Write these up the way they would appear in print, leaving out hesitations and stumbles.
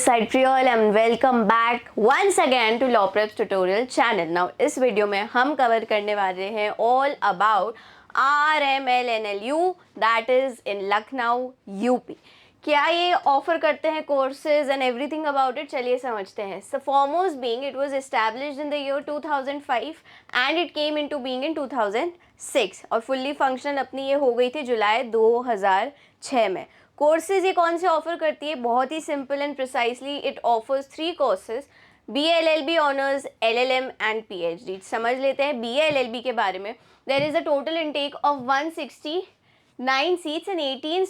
this side Priyal and welcome back once again to Law Preps tutorial channel. Now इस video में हम cover करने वाले हैं all about RMLNLU that is in Lucknow UP. क्या ये ऑफर करते हैं courses and everything about it, चलिए समझते हैं. So foremost being it was established in the year 2005 and it came into being in 2006 और फुल्ली फंक्शनल अपनी ये हो गई थी जुलाई 2006 में. कोर्सेज ये कौन से ऑफर करती है? बहुत ही simple and precisely it offers 3 courses, BA-LLB honours, LLM and PhD. समझ लेते हैं BA-LLB के बारे में. There is a total intake of 169 seats and 18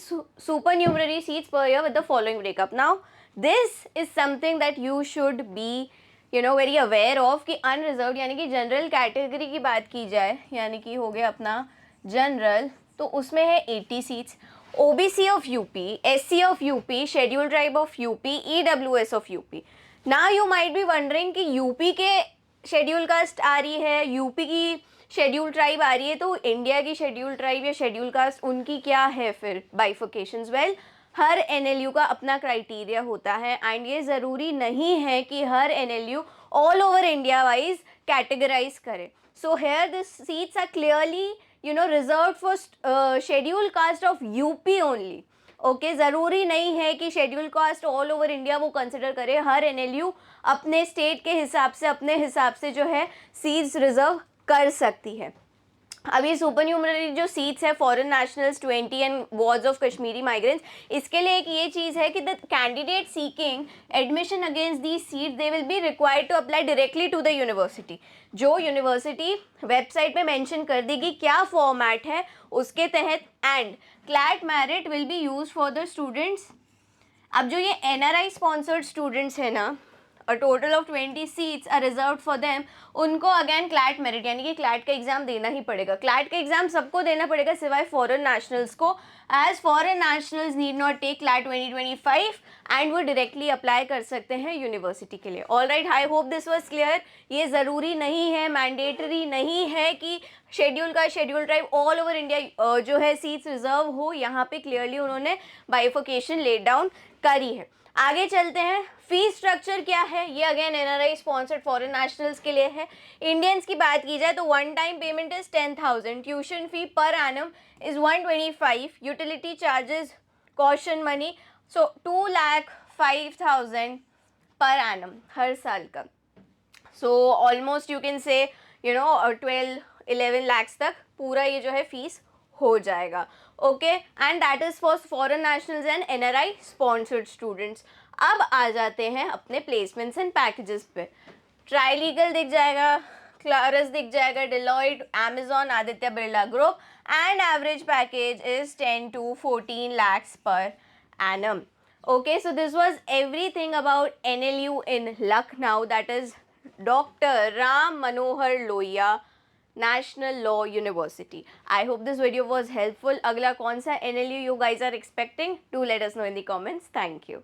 supernumerary seats per year with the following breakup. Now this is something that you should be very aware of कि unreserved यानी कि general category की बात की जाए, यानी कि हो गया अपना जनरल, तो उसमें है 80 seats. OBC of UP, SC of UP, schedule tribe of UP, EWS of UP. Now you might be wondering कि यूपी के शेड्यूल कास्ट आ रही है, यूपी की शेड्यूल ट्राइब आ रही है, तो इंडिया की शेड्यूल ट्राइब या शेड्यूल कास्ट उनकी क्या है फिर बाइफिकेशंस? वेल, हर NLU का अपना क्राइटेरिया होता है एंड ये ज़रूरी नहीं है कि हर NLU all over India wise categorise करे. So here this seats are clearly reserved for schedule caste of UP only. Okay, ज़रूरी नहीं है कि schedule caste all over India वो कंसिडर करे. हर NLU अपने स्टेट के हिसाब से, अपने हिसाब से जो है सीट्स रिजर्व कर सकती है. अभी सुपर न्यूमररी जो सीट्स है foreign nationals 20 and wards of Kashmiri migrants, इसके लिए एक ये चीज़ है कि the candidate seeking admission against the seat they will be required to apply directly to the university. जो यूनिवर्सिटी वेबसाइट पे मेंशन कर देगी क्या फॉर्मेट है उसके तहत, and CLAT merit will be use for the students. अब जो ये NRI स्पॉन्सर्ड स्टूडेंट्स है ना, a total of 20 seats are reserved for them. उनको अगेन क्लैट मेरिट यानी कि क्लैट का एग्जाम देना ही पड़ेगा. क्लैट का एग्जाम सबको देना पड़ेगा सिवाय फॉरेन नेशनल्स को, as foreign nationals need not take CLAT 2025 and वो डायरेक्टली अप्लाई कर सकते हैं यूनिवर्सिटी के लिए. All right, I hope this was clear. ये ज़रूरी नहीं है, मैंडेटरी नहीं है कि शेड्यूल का schedule tribe all over India जो है सीट्स रिजर्व हो. यहाँ पे क्लियरली उन्होंने बाइफिकेशन लेट डाउन करी है. आगे चलते हैं. फीस स्ट्रक्चर क्या है? ये again NRI sponsored foreign nationals के लिए है. इंडियंस की बात की जाए तो one time payment is 10,000, tuition fee per annum is 125, utility charges, caution money, so 2,05,000 per annum हर साल का. So almost you can say 12-11 lakhs तक पूरा ये जो है फीस हो जाएगा. Okay, and that is for foreign nationals and NRI sponsored students. अब आ जाते हैं अपने प्लेसमेंट्स एंड पैकेजेस पे. ट्राईलीगल दिख जाएगा, क्लारस दिख जाएगा, Deloitte, Amazon, Aditya Birla group, and average package is 10 to 14 lakhs पर annum. Okay, so this was everything about NLU in Lucknow, that is Dr. Ram Manohar Lohia National Law University. I hope this video was helpful. अगला कौन सा NLU you guys are expecting? Do let us know in the comments. Thank you.